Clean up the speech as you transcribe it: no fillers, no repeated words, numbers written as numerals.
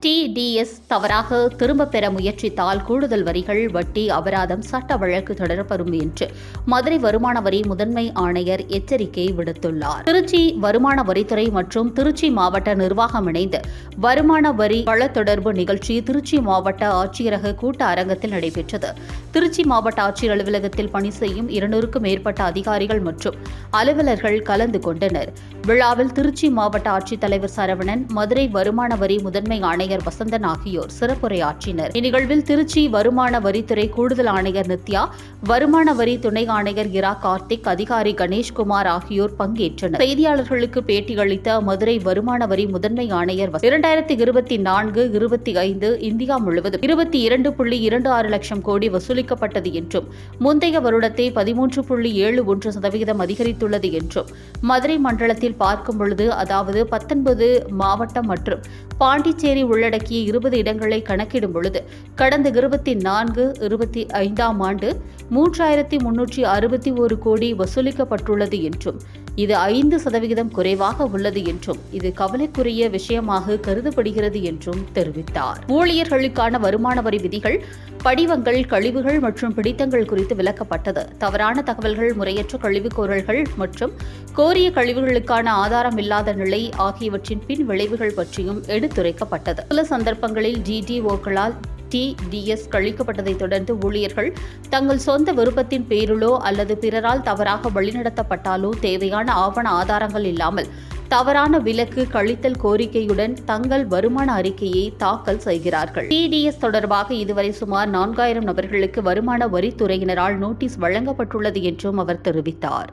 TDS தவறாக திரும்பப் பெற முயற்சித்தால் கூடுதல் வரிகள், வட்டி, அபராதம், சட்ட வழக்கு தொடரப்படும் என்று மதுரை வருமான வரி முதன்மை ஆணையர் எச்சரிக்கை விடுத்துள்ளார். திருச்சி வருமான வரித்துறை மற்றும் திருச்சி மாவட்ட நிர்வாகம் இணைந்து வருமான வரி கள தொடர்பு நிகழ்ச்சி திருச்சி மாவட்ட ஆட்சியரக கூட்ட அரங்கத்தில் நடைபெற்றது. திருச்சி மாவட்ட ஆட்சியர் அலுவலகத்தில் பணி செய்யும் 200க்கும் மேற்பட்ட அதிகாரிகள் மற்றும் அலுவலர்கள் கலந்து கொண்டனர். விழாவில் திருச்சி மாவட்ட ஆட்சித்தலைவர் சரவணன், மதுரை வருமான வரி முதன்மை ஆணையர் வசந்தன் ஆகியோர் சிறப்புரையாற்றினர். இந்நிகழ்வில் திருச்சி வருமான வரித்துறை கூடுதல் ஆணையர் நித்யா, வருமான வரி துணை ஆணையர் இரா கார்த்திக், அதிகாரி கணேஷ்குமார் ஆகியோர் பங்கேற்றனர். செய்தியாளர்களுக்கு பேட்டியளித்த மதுரை வருமான வரி முதன்மை ஆணையர் 2024-25 இந்தியா முழுவதும் 22.26 லட்சம் கோடி வசூலிக்கப்பட்டது என்றும், முந்தைய வருடத்தை 13.71% அதிகரித்துள்ளது என்றும், மதுரை மண்டலத்தில் பார்க்கும் பொழுது அதாவது 19 மாவட்டம் மற்றும் பாண்டிச்சேரி உள்ளடக்கிய 20 இடங்களை கணக்கிடும் பொழுது கடந்த 24-25 ஆண்டு 3,361 கோடி வசூலிக்கப்பட்டுள்ளது என்றும், இது 5% குறைவாக உள்ளது என்றும், இது கவலைக்குரிய விஷயமாக கருதப்படுகிறது என்றும் தெரிவித்தார். ஊழியர்களுக்கான வருமான வரி விதிகள், படிவங்கள், கழிவுகள் மற்றும் பிடித்தங்கள் குறித்து விளக்கப்பட்டது. தவறான தகவல்கள், முறையற்ற கழிவு கோரல்கள் மற்றும் கோரிய கழிவுகளுக்கான ஆதாரம் இல்லாத நிலை ஆகியவற்றின் பின் விளைவுகள் பற்றியும் எடுத்துரைக்கப்பட்டது. சில சந்தர்ப்பங்களில் டிடிஓக்களால் டிடிஎஸ் கழிக்கப்பட்டதை தொடர்ந்து ஊழியர்கள் தங்கள் சொந்த விருப்பத்தின் பேரிலோ அல்லது பிறரால் தவறாக வழிநடத்தப்பட்டாலோ தேவையான ஆவண ஆதாரங்கள் இல்லாமல் தவறான விலக்கு கழித்தல் கோரிக்கையுடன் தங்கள் வருமான அறிக்கையை தாக்கல் செய்கிறார்கள். டிடிஎஸ் தொடர்பாக இதுவரை சுமார் 4000 நபர்களுக்கு வருமான வரித்துறையினரால் நோட்டீஸ் வழங்கப்பட்டுள்ளது என்றும் அவர் தெரிவித்தார்.